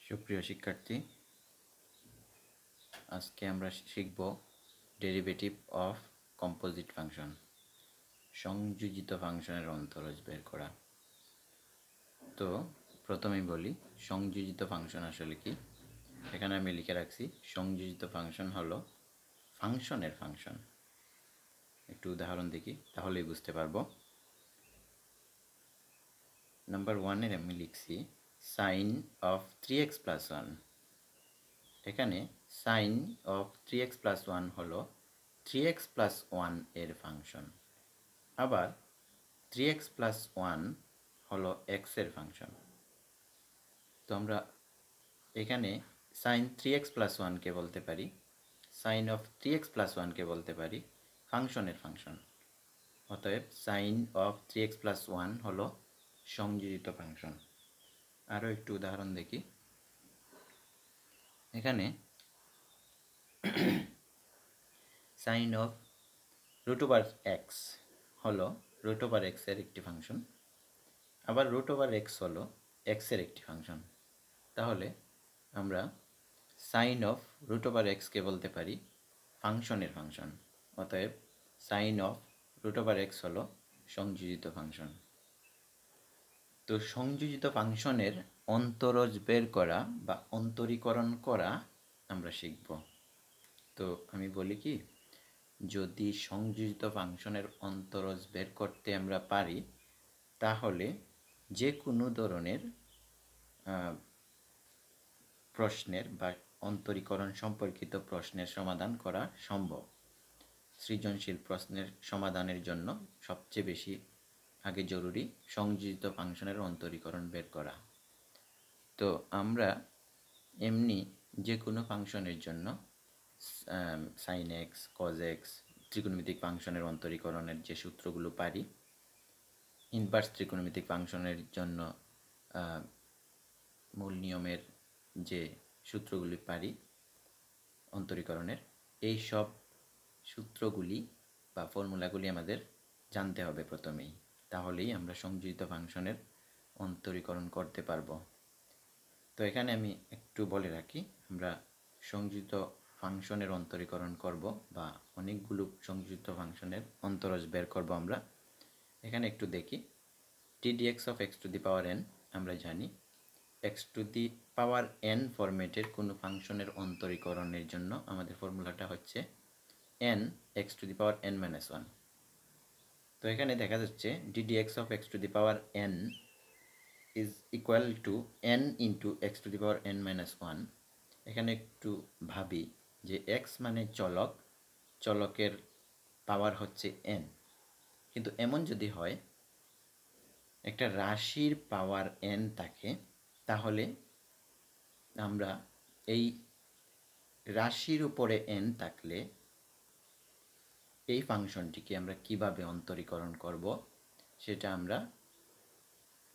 সুপ্রিয় শিক্ষার্থী, আজকে আমরা শিখব ডেরিভেটিভ অফ কম্পোজিট ফাংশন, সংযোজিত ফাংশনের অন্তরজ বের করা। তো প্রথমেই বলি সংযোজিত ফাংশন আসলে কি। এখানে আমি লিখে রাখছি সংযোজিত ফাংশন হলো ফাংশনের ফাংশন। একটু উদাহরণ দেখি, তাহলেই বুঝতে পারবো। নাম্বার 1 আমি লিখছি সাইন অফ 3x প্লাস 1। এখানে সাইন অফ 3x প্লাস 1 হলো 3x প্লাস 1 এর ফাংশন, আবার 3x প্লাস 1 হলো x এর ফাংশন। তো আমরা এখানে সাইন 3x প্লাস 1কে বলতে পারি, সাইন অফ 3x প্লাস 1কে বলতে পারি ফাংশনের ফাংশন। অতএব সাইন অফ 3x প্লাস 1 হলো সংযোজিত ফাংশন। আরও একটু উদাহরণ দেখি। এখানে sine of root over X হলো রুট ওভার এক্স এর একটি ফাংশন, আবার রুট ওভার এক্স হলো এক্স এর একটি ফাংশন। তাহলে আমরা সাইন অফ রুট ওভার এক্সকে বলতে পারি ফাংশনের ফাংশন। অতএব sine of root over X হলো সংযোজিত ফাংশন। তো সংযোজিত ফাংশনের অন্তরজ বের করা বা অন্তরীকরণ করা আমরা শিখব। তো আমি বলি কি, যদি সংযোজিত ফাংশনের অন্তরজ বের করতে আমরা পারি, তাহলে যে কোনো ধরনের প্রশ্নের বা অন্তরীকরণ সম্পর্কিত প্রশ্নের সমাধান করা সম্ভব। সৃজনশীল প্রশ্নের সমাধানের জন্য সবচেয়ে বেশি আগে জরুরি সংযোজিত ফাংশনের অন্তরীকরণ বের করা। তো আমরা এমনি যে কোনো ফাংশনের জন্য সাইন এক্স, কজ এক্স, ত্রিকোণমিতিক ফাংশনের অন্তরীকরণের যে সূত্রগুলো পারি, ইনভার্স ত্রিকোণমিতিক ফাংশনের জন্য মূল নিয়মের যে সূত্রগুলি পারি অন্তরীকরণের, এই সব সূত্রগুলি বা ফর্মুলাগুলি আমাদের জানতে হবে প্রথমেই। তাহলেই আমরা সংযোজিত ফাংশনের অন্তরীকরণ করতে পারবো। তো এখানে আমি একটু বলে রাখি, আমরা সংযোজিত ফাংশনের অন্তরীকরণ করব বা অনেকগুলো সংযোজিত ফাংশনের অন্তরজ বের করব আমরা। এখানে একটু দেখি, ddx of x to the power n আমরা জানি x to the power n ফরম্যাটের কোনো ফাংশনের অন্তরীকরণের জন্য আমাদের ফর্মুলাটা হচ্ছে n x to the power n minus 1। তো এখানে দেখা যাচ্ছে ddx of x to the power n is equal two n into x two the power n minus 1। এখানে একটু ভাবি যে x মানে চলক, চলকের পাওয়ার হচ্ছে n, কিন্তু এমন যদি হয় একটা রাশির পাওয়ার n থাকে, তাহলে আমরা এই রাশির উপরে n থাকলে এই ফাংশনটিকে আমরা কিভাবে অন্তরীকরণ করব সেটা আমরা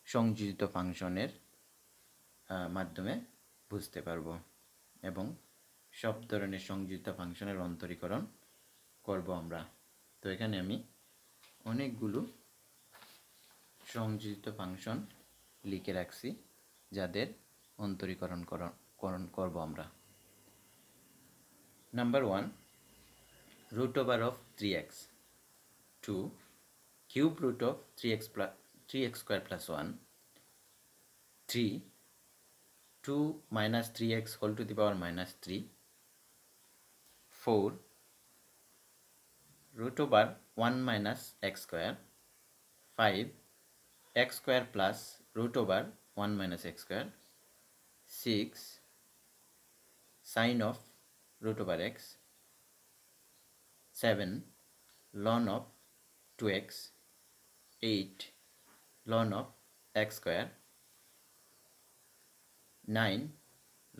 সংযোজিত ফাংশনের মাধ্যমে বুঝতে পারব এবং সব ধরনের সংযোজিত ফাংশনের অন্তরীকরণ করব আমরা। তো এখানে আমি অনেকগুলো সংযোজিত ফাংশন লিখে রাখছি যাদের অন্তরীকরণ করব আমরা। Number 1, root over of 3x, 2 cube root of 3x square plus 1, 3 2 minus 3x whole to the power minus 3, 4 root over 1 minus x square, 5 x square plus root over 1 minus x square, 6 sine of root over x, 7 ln of 2x, 8 ln of x square, 9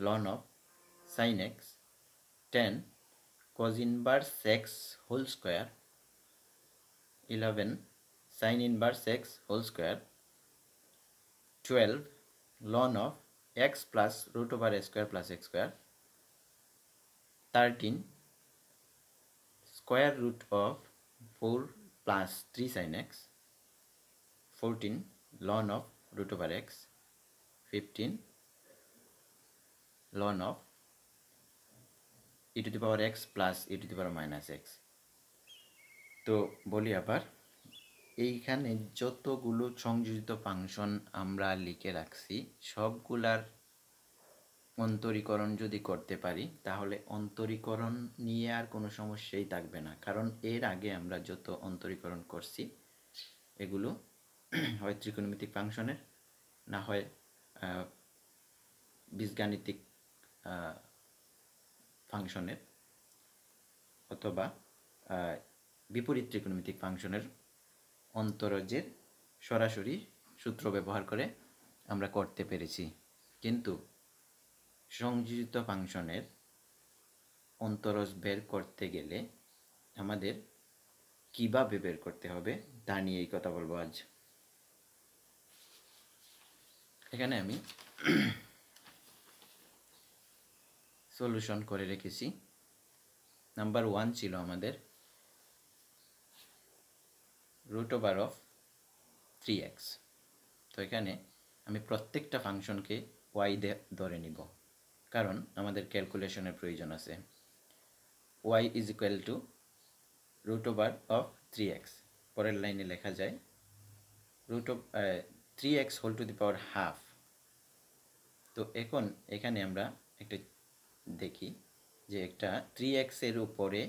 ln of sin x, 10 cos inverse x whole square, 11 sin inverse x whole square, 12 ln of x plus root over a square plus x square, 13 square root of 4 plus 3 sin x, 14 ln of root over x, 15 ln of e two the power x plus e two the power minus x. তো বলি আবার, এইখানে যতগুলো সংযোজিত function আমরা লিখে রাখছি সবগুলার অন্তরীকরণ যদি করতে পারি তাহলে অন্তরীকরণ নিয়ে আর কোনো সমস্যাই থাকবে না, কারণ এর আগে আমরা যত অন্তরীকরণ করছি এগুলো হয় ত্রিকোণমিতিক ফাংশনের, না হয় বীজগাণিতিক ফাংশনের, অথবা বিপরীত ত্রিকোণমিতিক ফাংশনের অন্তরজের সরাসরি সূত্র ব্যবহার করে আমরা করতে পেরেছি। কিন্তু সংযোজিত ফাংশনের অন্তরজ বের করতে গেলে আমাদের কিভাবে বের করতে হবে তা নিয়েই কথা বলবো আজ। এখানে আমি সলিউশন করে রেখেছি। নাম্বার 1 ছিল আমাদের √3x। তো এখানে আমি প্রত্যেকটা ফাংশনকে y ধরে নিব, কারণ আমাদের ক্যালকুলেশনের প্রয়োজন আছে। y is equal to √3x। পরের লাইনে লেখা যায় 3x whole to the power half. তো এখন এখানে আমরা একটা দেখি যে একটা 3x এর উপরে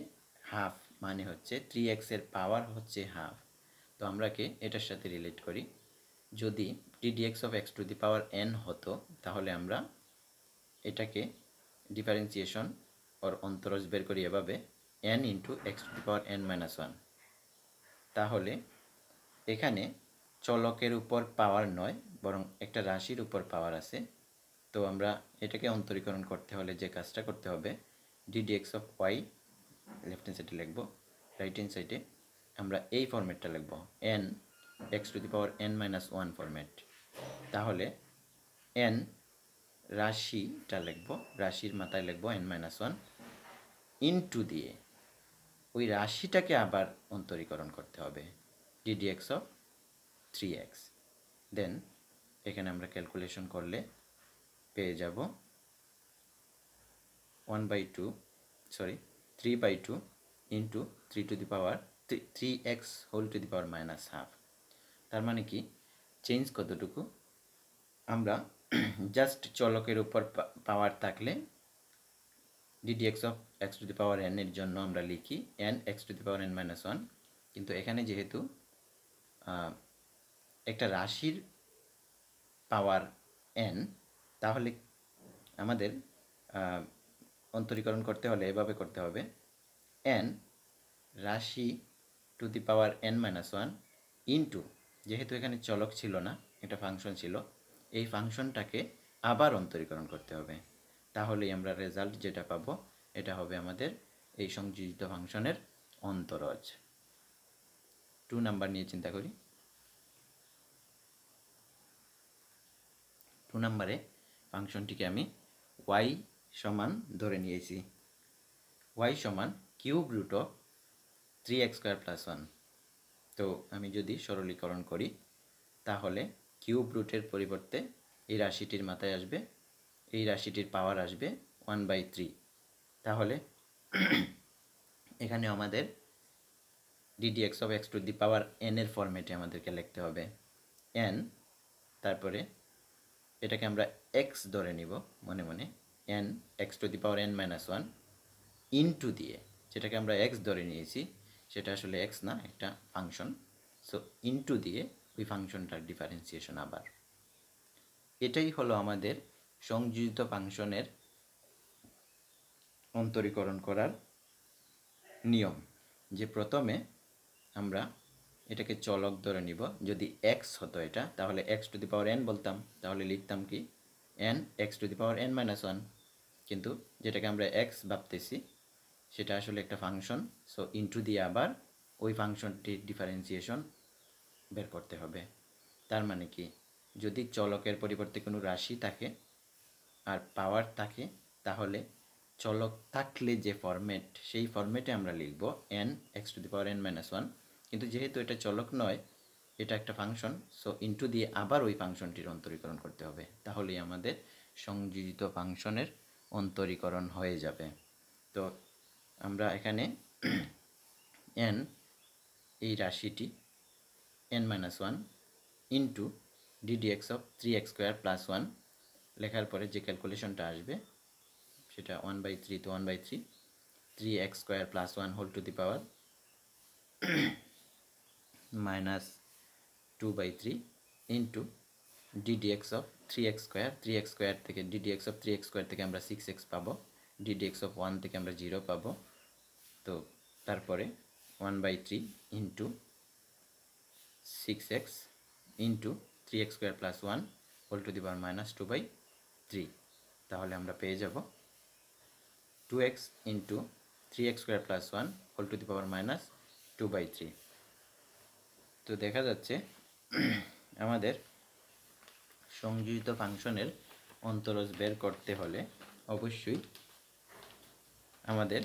হাফ মানে হচ্ছে 3x এর পাওয়ার হচ্ছে হাফ। তো আমরাকে এটার সাথে রিলেট করি, যদি ddx of x to the power n হতো তাহলে আমরা এটাকে ডিফারেন্সিয়েশন ওর অন্তরজ বের করি এভাবে n into x to the power n minus 1। তাহলে এখানে চলকের উপর পাওয়ার নয় বরং একটা রাশির উপর পাওয়ার আছে। তো আমরা এটাকে অন্তরীকরণ করতে হলে যে কাজটা করতে হবে, ddx of y left hand সাইডে লিখব, রাইট হ্যান্ড সাইডে আমরা এই ফরম্যাটটা লিখব n x to the power n minus 1 format. তাহলে n রাশিটা লিখব, রাশির মাথায় লিখব n মাইনাস 1 ইনটু দিয়ে ওই রাশিটাকে আবার অন্তরীকরণ করতে হবে ddx অফ 3x। দেন এখানে আমরা ক্যালকুলেশন করলে পেয়ে যাব 3/2 into 3 to the power 3x whole to the power minus half. তার মানে কি চেঞ্জ কতটুকু, আমরা জাস্ট চলকের উপর পাওয়ার থাকলে ddx of x to the power n এর জন্য আমরা লিখি n x to the power n minus 1। কিন্তু এখানে যেহেতু একটা রাশির পাওয়ার n, তাহলে আমাদের অন্তরীকরণ করতে হলে এভাবে করতে হবে n রাশি two the power n minus 1 into, যেহেতু এখানে চলক ছিল না একটা ফাংশন ছিল, এই ফাংশনটাকে আবার অন্তরীকরণ করতে হবে। তাহলেই আমরা রেজাল্ট যেটা পাবো এটা হবে আমাদের এই সংযোজিত ফাংশনের অন্তরজ। 2 নাম্বার নিয়ে চিন্তা করি। 2 নাম্বারে ফাংশনটিকে আমি y সমান ধরে নিয়েছি, y সমান cube root of 3x square plus 1। তো আমি যদি সরলীকরণ করি তাহলে কিউব রুটের পরিবর্তে এই রাশিটির মাথায় আসবে, এই রাশিটির পাওয়ার আসবে 1/3। তাহলে এখানে আমাদের ddx of x to the power n এর ফরম্যাটে আমাদেরকে লিখতে হবে n, তারপরে এটাকে আমরা x ধরে নিব মনে মনে, n x to the power n minus 1 into দিয়ে, যেটাকে আমরা x ধরে নিয়েছি সেটা আসলে x না, একটা ফাংশন। সো ইনটু দিয়ে ওই ফাংশনটার ডিফারেন্সিয়েশন আবার। এটাই হলো আমাদের সংযোজিত ফাংশনের অন্তরীকরণ করার নিয়ম, যে প্রথমে আমরা এটাকে চলক ধরে নিব। যদি x হতো এটা তাহলে x to the power n বলতাম, তাহলে লিখতাম কি n x to the power n minus 1। কিন্তু যেটাকে আমরা x ভাবতেছি সেটা আসলে একটা ফাংশন, সো ইনটু দিয়ে আবার ওই ফাংশনটির ডিফারেন্সিয়েশন বের করতে হবে। তার মানে কি, যদি চলকের পরিবর্তে কোনো রাশি থাকে আর পাওয়ার থাকে তাহলে চলক থাকলে যে ফরম্যাট সেই ফরম্যাটে আমরা লিখব n x to the power n minus 1। কিন্তু যেহেতু এটা চলক নয়, এটা একটা ফাংশন, সো ইনটু দিয়ে আবার ওই ফাংশনটির অন্তরীকরণ করতে হবে। তাহলেই আমাদের সংযোজিত ফাংশনের অন্তরীকরণ হয়ে যাবে। তো আমরা এখানে n এই রাশিটি n-1 into ddx of 3x² plus 1 লেখার পরে যে ক্যালকুলেশনটা আসবে সেটা 1/3 তো 1/3 3x² plus 1 whole to the power minus 2/3 into ddx of 3x² থেকে ddx অফ 3x² থেকে আমরা 6x পাবো, ddx অফ 1 থেকে আমরা 0 পাবো। তো তারপরে 1/3 into 6x into 3x² plus 1 whole to the power minus 2/3। তাহলে আমরা পেয়ে যাব 2x into 3x² plus 1 whole to the power minus 2/3। তো দেখা যাচ্ছে আমাদের সংযোজিত ফাংশনের অন্তরজ বের করতে হলে অবশ্যই আমাদের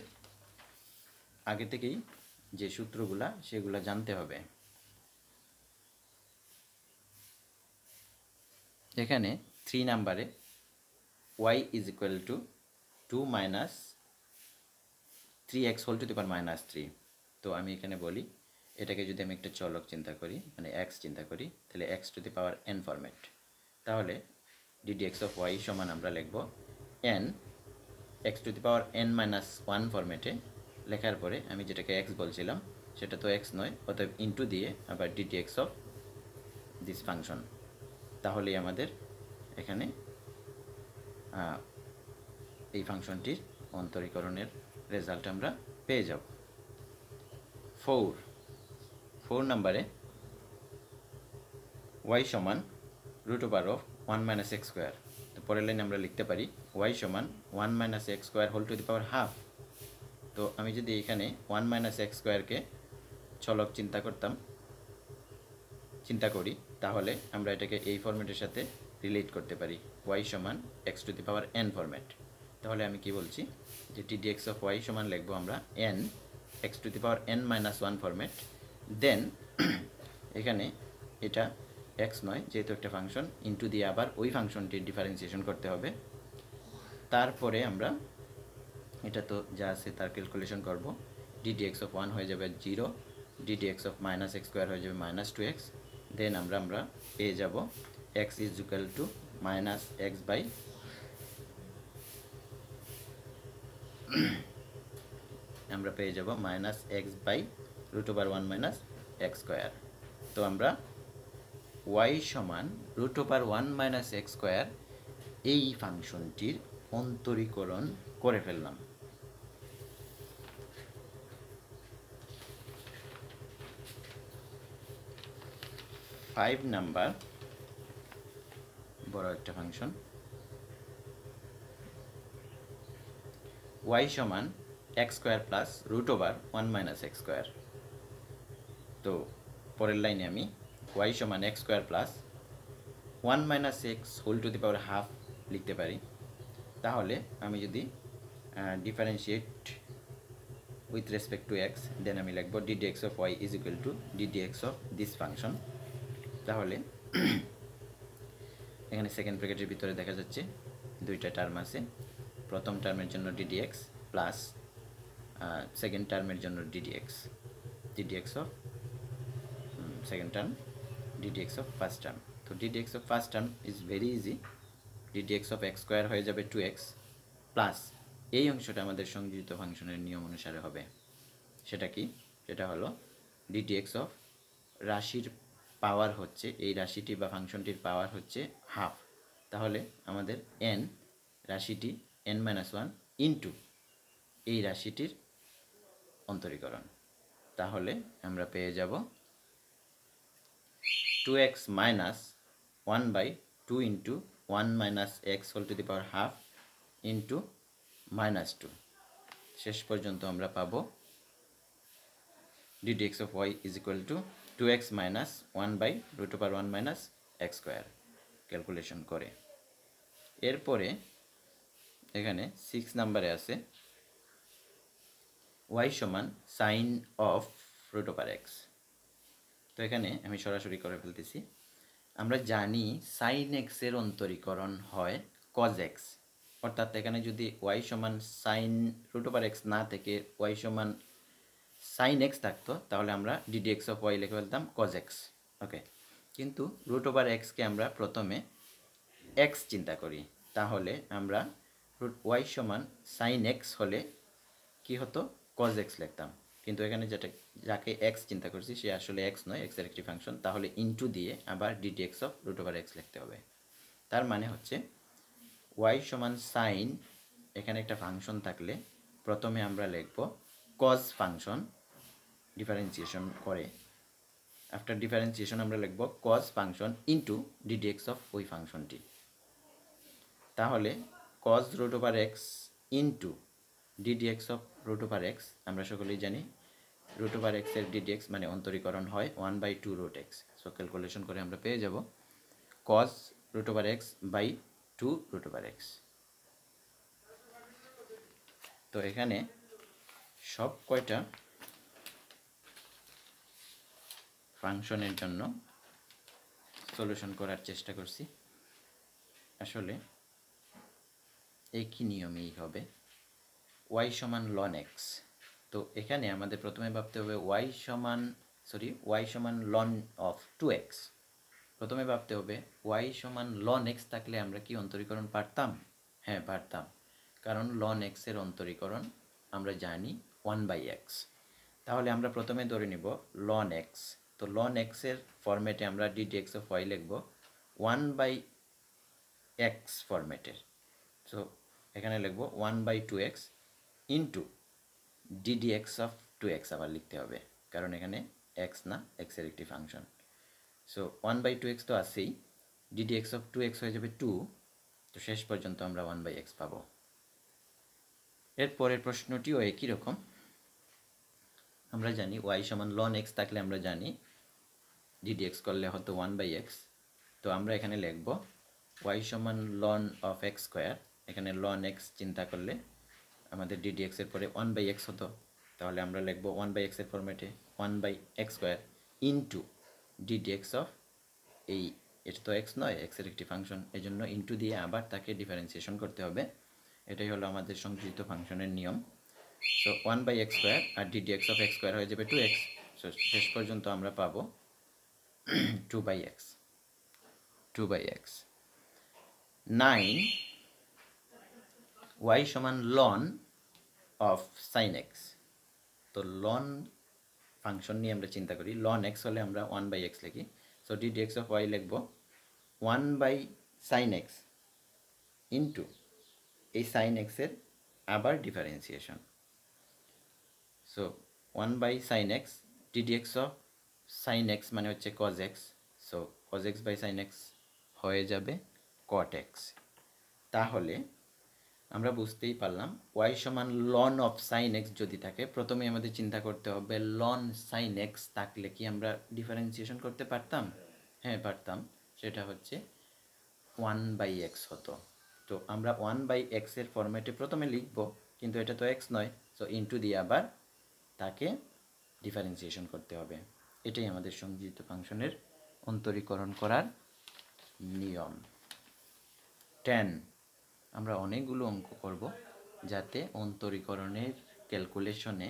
আগে থেকেই যে সূত্রগুলা সেগুলা জানতে হবে। এখানে 3 নাম্বারে y is equal to 2 minus 3x whole to the power minus 3। তো আমি এখানে বলি এটাকে যদি আমি একটা চলক চিন্তা করি, মানে x চিন্তা করি, তাহলে x to the power n format. তাহলে ddx অফ y সমান আমরা লিখব n x to the power n minus 1 ফরম্যাটে লেখার পরে আমি যেটাকে x বলছিলাম সেটা তো x নয়, অতএব ইন্টু দিয়ে আবার ddx অফ দিস ফাংশন। তাহলেই আমাদের এখানে এই ফাংশনটির অন্তরীকরণের রেজাল্ট আমরা পেয়ে যাব। 4 নাম্বারে y সমান root over of 1 minus x square. তো পরের লাইনে আমরা লিখতে পারি y সমান 1 minus x square whole to the power half. তো আমি যদি এখানে 1 মাইনাস x স্কোয়ারকে চলক চিন্তা করি তাহলে আমরা এটাকে এই ফরম্যাটের সাথে রিলেট করতে পারি, y সমান x to the power n format. তাহলে আমি কি বলছি যে ddx অফ y সমান লিখবো আমরা n x to the power n minus 1 format. Then এখানে এটা x নয় যেহেতু একটা ফাংশন, ইন্টু দিয়ে আবার ওই ফাংশনটির ডিফারেন্সিয়েশন করতে হবে। তারপরে আমরা এটা তো যা আছে তার ক্যালকুলেশন করব। ddx অফ 1 হয়ে যাবে 0, ddx of minus x square হয়ে যাবে মাইনাস 2x। দেন আমরা পেয়ে যাব x is equal to minus x by আমরা পেয়ে যাব minus x by root over 1 minus x square. তো আমরা y সমান root over 1 minus x square এই ফাংশনটির অন্তরীকরণ করে ফেললাম। ফাইভ নাম্বার বড় একটা ফাংশন y সমান x square plus root over 1 minus x square. তো পরের লাইনে আমি y সমান x square plus 1 minus x whole to the power half লিখতে পারি। তাহলে আমি যদি differentiate with respect to x, then আমি লিখব ddx of y is equal to ddx of this function. তাহলে এখানে সেকেন্ড ব্র্যাকেটের ভিতরে দেখা যাচ্ছে দুইটা টার্ম আছে, প্রথম টার্মের জন্য ddx প্লাস সেকেন্ড টার্মের জন্য ddx of second term, ddx of first term. তো ddx of first term is very easy, ddx of x square হয়ে যাবে 2x প্লাস এই অংশটা আমাদের সংযোজিত ফাংশনের নিয়ম অনুসারে হবে। সেটা কি? সেটা হলো ddx অফ রাশির পাওয়ার হচ্ছে, এই রাশিটি বা ফাংশনটির পাওয়ার হচ্ছে হাফ। তাহলে আমাদের n রাশিটি n-1 ইন্টু এই রাশিটির অন্তরীকরণ। তাহলে আমরা পেয়ে যাব 2x minus 1/2 into 1 minus x whole to the power half into minus 2। শেষ পর্যন্ত আমরা পাবো ddx of y is equal to 2x minus 1/রুট over 1 minus x square calculation করে। এরপরে এখানে 6 নাম্বারে আছে y সমান sine of root over x। তো এখানে আমি সরাসরি করে ফেলতেছি। আমরা জানি সাইন x এর অন্তরীকরণ হয় cos x, অর্থাৎ এখানে যদি ওয়াই সমান সাইন রুট ওভার এক্স না থেকে ওয়াই সমান সাইন এক্স থাকতো তাহলে আমরা ডিডি এক্স অফ ওয়াই লিখে ফেলতাম কজ এক্স। ওকে, কিন্তু রুট ওভার এক্সকে আমরা প্রথমে এক্স চিন্তা করি, তাহলে আমরা রুট ওয়াই সমান সাইন এক্স হলে কি হতো কজ এক্স লিখতাম, কিন্তু এখানে যাকে এক্স চিন্তা করছি সে আসলে এক্স নয়, এক্সের একটি ফাংশন, তাহলে ইনটু দিয়ে আবার dd x of root over X লিখতে হবে। তার মানে হচ্ছে ওয়াই সমান সাইন, এখানে একটা ফাংশন থাকলে প্রথমে আমরা লিখব কজ ফাংশন ডিফারেন্সিয়েশন করে, আফটার ডিফারেন্সিয়েশন আমরা লিখব cos function into DD x of ওই ফাংশনটি। তাহলে cos root over X into DD x of root over X, আমরা সকলেই জানি রুট ওভার এক্সের ডিডি এক্স মানে অন্তরীকরণ হয় 1/2 রুট এক্স। সো ক্যালকুলেশন করে আমরা পেয়ে যাব cos root over X by 2 root over X. তো এখানে সব কয়টা ফাংশনের জন্য সলিউশন করার চেষ্টা করছি, আসলে একই নিয়মেই হবে। ওয়াই সমান লন এক্স, তো এখানে আমাদের প্রথমে ভাবতে হবে ওয়াই সমান লন অফ 2x। প্রথমে ভাবতে হবে ওয়াই সমান লন এক্স থাকলে আমরা কি অন্তরীকরণ পারতাম? হ্যাঁ পারতাম, কারণ লন এক্সের অন্তরীকরণ আমরা জানি 1/x। তাহলে আমরা প্রথমে ধরে নিব লন এক্স, তো লন এক্সের ফরম্যাটে আমরা ডিডি এক্স অফ ওয়াই লিখব 1/x ফরম্যাটের। সো এখানে লিখব 1/2x into DD x of 2x আবার লিখতে হবে, কারণ এখানে x না, এক্সের একটি ফাংশন। সো 1/2x তো আছেই, ডিডি এক্স অফ 2x হয়ে যাবে 2, তো শেষ পর্যন্ত আমরা 1/x পাবো। এর পরের প্রশ্নটিও একই রকম, আমরা জানি ওয়াই সমান লন এক্স থাকলে আমরা জানি ডিডি এক্স করলে হতো 1/x, তো আমরা এখানে লিখব ওয়াই সমান লন অফ এক্স স্কোয়ার, এখানে লন এক্স চিন্তা করলে আমাদের ডিডি এক্সের পরে 1/x হতো, তাহলে আমরা লিখব 1/x এর ফরম্যাটে 1/x square into DD x of এটা তো এক্স নয়, এক্সের একটি ফাংশন, এই জন্য ইন্টু দিয়ে আবার তাকে ডিফারেন্সিয়েশন করতে হবে। এটাই হলো আমাদের সংযোজিত ফাংশনের নিয়ম। সো 1/x স্কোয়ার আর dd x of x square হয়ে যাবে 2x। সো শেষ পর্যন্ত আমরা পাবো 2/x। 9 y সমান লন অফ সাইন এক্স, তো লন ফাংশন নিয়ে আমরা চিন্তা করি, লন এক্স হলে আমরা 1/x লিখি, so dd x of Y লিখব 1/sin x ইন্টু এই সাইন এক্সের আবার differentiation. So 1/sin x dd x of sine X মানে হচ্ছে cos x, so cos x by sine X হয়ে যাবে cot x। তাহলে আমরা বুঝতেই পারলাম y সমান লন অফ সাইন এক্স যদি থাকে, প্রথমে আমাদের চিন্তা করতে হবে লন সাইন এক্স থাকলে কি আমরা ডিফারেন্সিয়েশন করতে পারতাম? হ্যাঁ পারতাম, সেটা হচ্ছে 1/x হতো। তো আমরা 1/x এর ফরম্যাটে প্রথমে লিখব, কিন্তু এটা তো x নয়, সো ইনটু দিয়ে আবার তাকে ডিফারেন্সিয়েশন করতে হবে। এটাই আমাদের সংযোজিত ফাংশনের অন্তরীকরণ করার নিয়ম। 10 আমরা অনেকগুলো অঙ্ক করব যাতে অন্তরীকরণের ক্যালকুলেশনে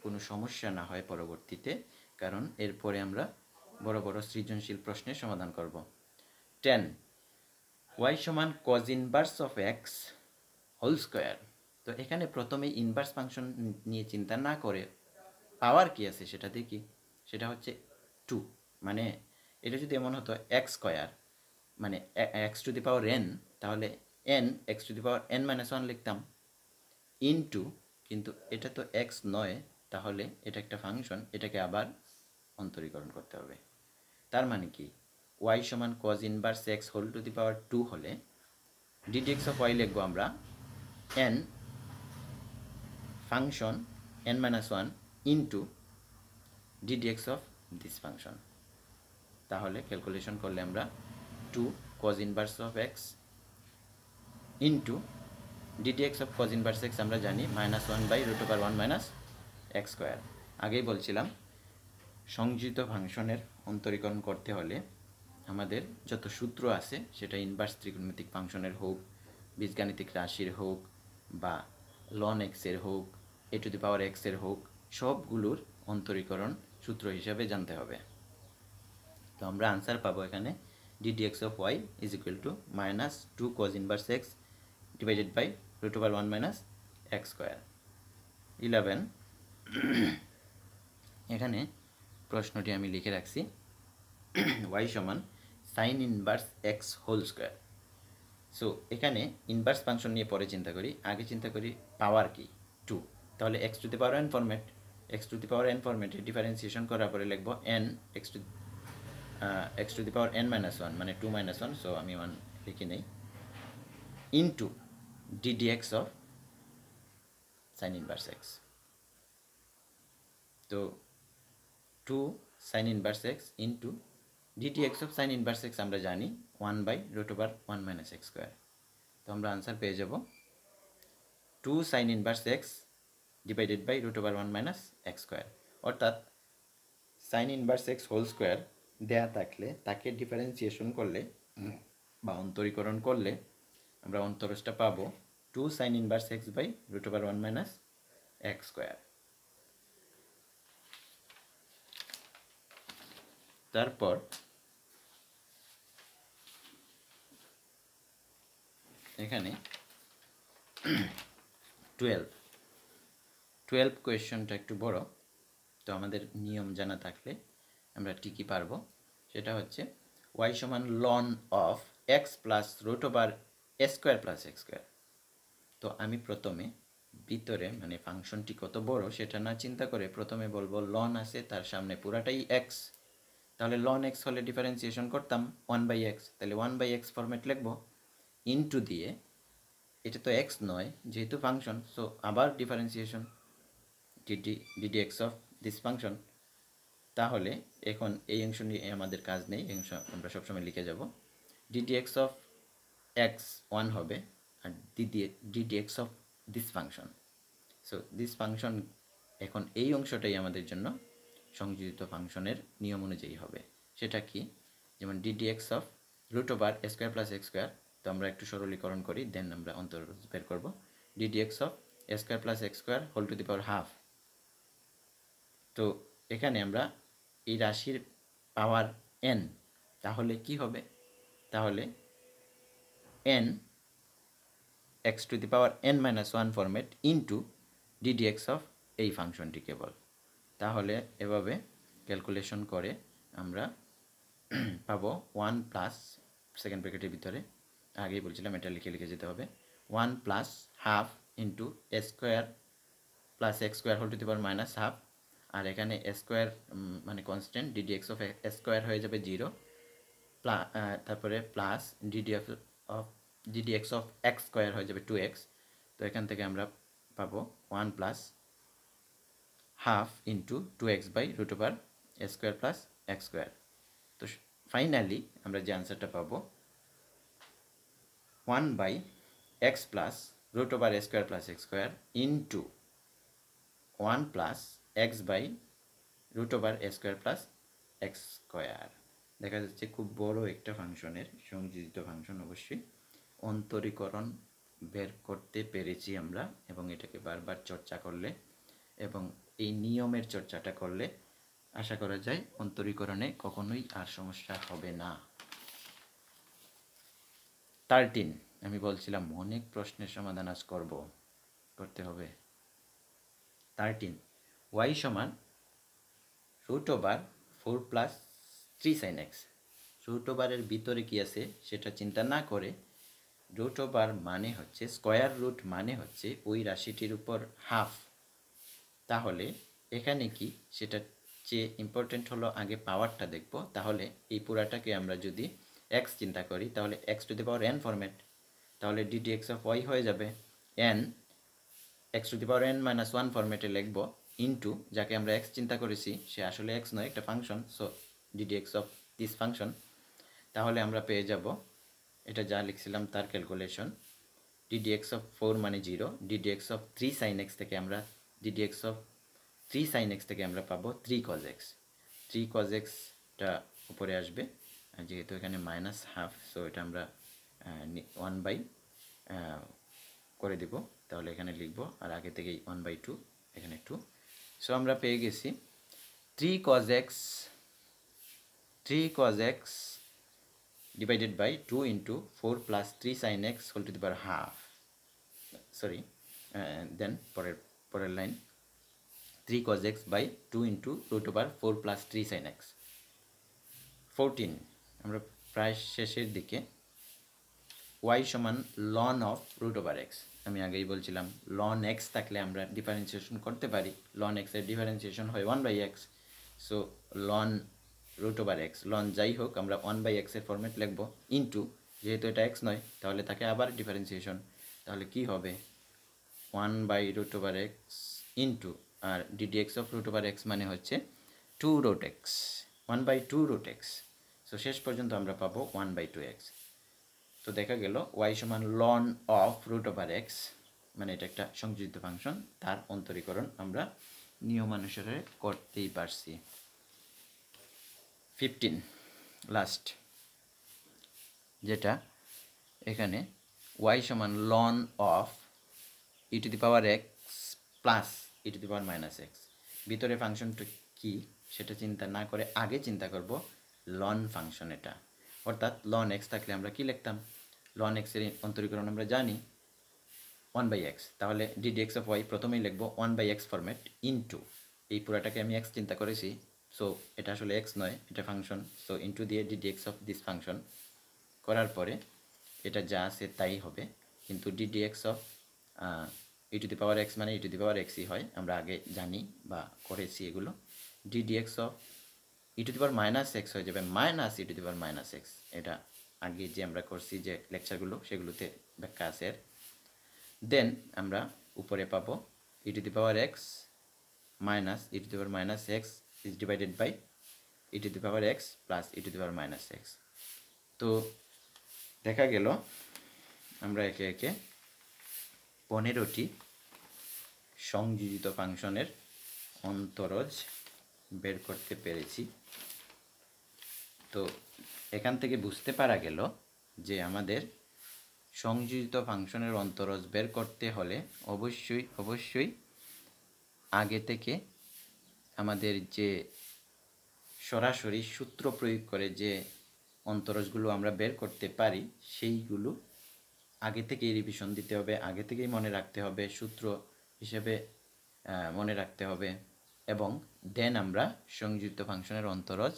কোনো সমস্যা না হয় পরবর্তীতে, কারণ এরপরে আমরা বড় বড় সৃজনশীল প্রশ্নের সমাধান করব। 10 y সমান cos inverse of x whole square, তো এখানে প্রথমে ইনভার্স ফাংশন নিয়ে চিন্তা না করে পাওয়ার কি আছে সেটা দেখি, সেটা হচ্ছে 2, মানে এটা যদি এমন হতো এক্স স্কোয়ার মানে x two the power n, তাহলে n x two the power n-1 লিখতাম ইনটু, কিন্তু এটা তো এক্স নয়, তাহলে এটা একটা ফাংশন, এটাকে আবার অন্তরীকরণ করতে হবে। তার মানে কি y সমান cos inverse x whole to the power 2 হলে ডিডি এক্স অফ y লিখবো আমরা n function n-1 into DD x of this function. তাহলে ক্যালকুলেশন করলে আমরা 2 cos inverse of x into DD x of cos inverse x আমরা জানি -1/√1 - x square. আগেই বলছিলাম সংযোজিত ফাংশনের অন্তরীকরণ করতে হলে আমাদের যত সূত্র আছে, সেটা ইনভার্স ত্রিকোণমিতিক ফাংশনের হোক বীজগাণিতিক রাশির হোক বা লন এক্সের হোক এ টু দি পাওয়ার এক্সের হোক সবগুলোর অন্তরীকরণ সূত্র হিসাবে জানতে হবে। তো আমরা আনসার পাবো এখানে ddx of y is equal to minus 2 cos inverse x divided by root over 1 minus x square। 11 এখানে প্রশ্নটি আমি লিখে রাখছি y সমান sin inverse x whole square. So এখানে ইনভার্স ফাংশন নিয়ে পরে চিন্তা করি, আগে চিন্তা করি পাওয়ার কি 2। তাহলে x to the power n format, x to the power n ফরম্যাটে ডিফারেন্সিয়েশন করার পরে লিখব n x to the power n minus 1 মানে 2 মাইনাস 1, সো আমি 1 লিখি নেই, into ddx of sine inverse x। তো 2 sign inverse x into ddx of sine inverse x আমরা জানি 1 by root over 1 minus x square. তো আমরা আনসার পেয়ে যাব 2 sign inverse x divided by root over 1 minus x square. অর্থাৎ sine inverse x whole square দেয়া থাকলে তাকে ডিফারেন্সিয়েশন করলে বা অন্তরীকরণ করলে আমরা অন্তরজটা পাবো 2 sign inverse x by root over 1 minus x square. তারপর এখানে 12 কোয়েশ্চনটা একটু বড়, তো আমাদের নিয়ম জানা থাকলে আমরা ঠিকই পারবো। সেটা হচ্ছে y সমান ln of x plus root over A square plus x square. তো আমি প্রথমে ভিতরে মানে ফাংশনটি কত বড় সেটা না চিন্তা করে প্রথমে বলবো লন আছে তার সামনে পুরাটাই x, তাহলে লন x হলে ডিফারেন্সিয়েশন করতাম 1 বাই এক্স, তাহলে 1 বাই এক্স ফরম্যাট লিখবো ইনটু দিয়ে, এটা তো x নয় যেহেতু ফাংশন, সো আবার differentiation ddx of this function. তাহলে এখন এই অংশ নিয়ে আমাদের কাজ নেই, এই অংশ আমরা সবসময় লিখে যাব ddx অফ x 1 হবে আর ddx of this function. So this function এখন এই অংশটাই আমাদের জন্য সংযোজিত ফাংশনের নিয়ম অনুযায়ী হবে। সেটা কি, যেমন ddx of root over A square plus x square, তো আমরা একটু সরলীকরণ করি দেন আমরা অন্তর বের করব ddx of A square plus x square whole to the power half. তো এখানে আমরা এই রাশির পাওয়ার n, তাহলে কি হবে, তাহলে n x to the power n minus 1 format into ddx of এই ফাংশনটি কেবল। তাহলে এভাবে ক্যালকুলেশন করে আমরা পাবো 1 প্লাস সেকেন্ড ব্র্যাকেটের ভিতরে আগেই বলছিলাম এটা লিখে লিখে যেতে হবে 1 plus half into A square plus x square whole to the power minus half, আর এখানে এ স্কোয়ার মানে constant ddx of A square হয়ে যাবে 0, তারপরে plus ddx of x square হয়ে যাবে 2x। তো এখান থেকে আমরা পাবো 1 plus half into 2x by root over A square plus x square. তো ফাইনালি আমরা যে আনসারটা পাবো 1 by x plus root over A square plus x square into 1 plus X by root over A square plus x square. দেখা যাচ্ছে খুব বড় একটা ফাংশনের সংযোজিত ফাংশন, অবশ্যই অন্তরীকরণ বের করতে পেরেছি আমরা, এবং এটাকে বারবার চর্চা করলে এবং এই নিয়মের চর্চাটা করলে আশা করা যায় অন্তরীকরণে কখনোই আর সমস্যা হবে না। 13 আমি বলছিলাম অনেক প্রশ্নের সমাধান আজ করতে হবে। 13 y সমান root over 4 plus 3 sine X. Root ওভারের ভিতরে কি আছে সেটা চিন্তা না করে রুট ওভার মানে হচ্ছে স্কোয়ার রুট মানে হচ্ছে ওই রাশিটির উপর হাফ। তাহলে এখানে কি সেটা চেয়ে ইম্পর্টেন্ট হলো আগে পাওয়ারটা দেখব। তাহলে এই পুরাটাকে আমরা যদি x চিন্তা করি তাহলে x to the power n format, তাহলে ddx অফ y হয়ে যাবে n x to the power n minus 1 ফরম্যাটে লিখব ইন্টু যাকে আমরা x চিন্তা করেছি সে আসলে x নয় একটা function, so ddx of this function. তাহলে আমরা পেয়ে যাব এটা যা লিখছিলাম তার ক্যালকুলেশন ddx অফ 4 মানে 0, ddx অফ 3 sin x থেকে আমরা ddx অফ 3 sin x থেকে আমরা পাবো 3 cos x। 3 cos xটা উপরে আসবে, যেহেতু এখানে মাইনাস হাফ, সো এটা আমরা 1 বাই করে দিব, তাহলে এখানে লিখব আর আগে থেকেই 1/2 এখানে 2। সো আমরা পেয়ে গেছি 3 cos x divided by 2 into 4 plus 3 sin x whole to the power half, sorry then পরের line 3 cos x by 2 into root over 4 plus 3 sin x 14। আমরা প্রায় শেষের দিকে y সমান ln of root over x, আমি আগেই বলছিলাম ln x থাকলে আমরা ডিফারেন্সিয়েশন করতে পারি, ln x এর ডিফারেন্সিয়েশন হয় 1/x, so ln root over x ln যাই হোক আমরা 1/x এর ফরম্যাট লিখব, ইনটু যেহেতু এটা x নয় তাহলে তাকে আবার ডিফারেন্সিয়েশন, তাহলে কি হবে 1/root over x ইনটু আর ddx of root over x মানে হচ্ছে 2 root x 1/2 root x, so শেষ পর্যন্ত আমরা পাবো 1/2x। তো দেখা গেল y সমান ln of root over x, মানে এটা একটা সংযোজিত ফাংশন, তার অন্তরীকরণ আমরা নিয়মানুসারে করতেই পারছি। 15 লাস্ট, যেটা এখানে y সমান ln of e to the power x plus e to the power minus x, ভিতরে ফাংশনটা কি সেটা চিন্তা না করে আগে চিন্তা করব ln ফাংশন এটা, অর্থাৎ ln x থাকলে আমরা কি লিখতাম, ln x এর অন্তরীকরণ আমরা জানি 1/x, তাহলে ddx of y প্রথমেই লিখব 1/x ফরম্যাট ইনটু এই পুরাটাকে আমি x চিন্তা করেছি, সো এটা আসলে x নয় এটা ফাংশন, সো ইনটু দিয়ে ddx of দিস ফাংশন করার পরে এটা যা আছে তাই হবে, কিন্তু ddx of e to the power x মানে e to the power x ই হয়, আমরা আগে জানি বা করেছি এগুলো, ddx of e to the power minus x হয়ে যাবে minus e to the power minus x, এটা আগে যে আমরা করছি যে লেকচারগুলো সেগুলোতে ব্যাখ্যা আছে এর। দেন আমরা উপরে পাবো e to the power x minus e to the power minus x is divided by e to the power x plus e to the power minus x। তো দেখা গেল আমরা একে একে 15টি সংযোজিত ফাংশনের অন্তরজ বের করতে পেরেছি। তো এখান থেকে বুঝতে পারা গেল যে আমাদের সংযোজিত ফাংশনের অন্তরজ বের করতে হলে অবশ্যই আগে থেকে আমাদের যে সরাসরি সূত্র প্রয়োগ করে যে অন্তরজগুলো আমরা বের করতে পারি সেইগুলো আগে থেকেই রিভিশন দিতে হবে, আগে থেকেই মনে রাখতে হবে, সূত্র হিসেবে মনে রাখতে হবে, এবং দেন আমরা সংযোজিত ফাংশনের অন্তরজ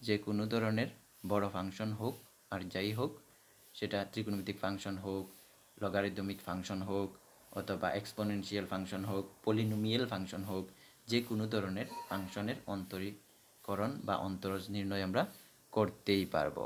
যে কোনো ধরনের বড় ফাংশন হোক আর যাই হোক, সেটা ত্রিকোণমিতিক ফাংশন হোক, লগারিদমিক ফাংশন হোক, অথবা এক্সপোনেনশিয়াল ফাংশন হোক, পলিনোমিয়াল ফাংশন হোক, যে কোনো ধরনের ফাংশনের অন্তরীকরণ বা অন্তরজ নির্ণয় আমরা করতেই পারবো।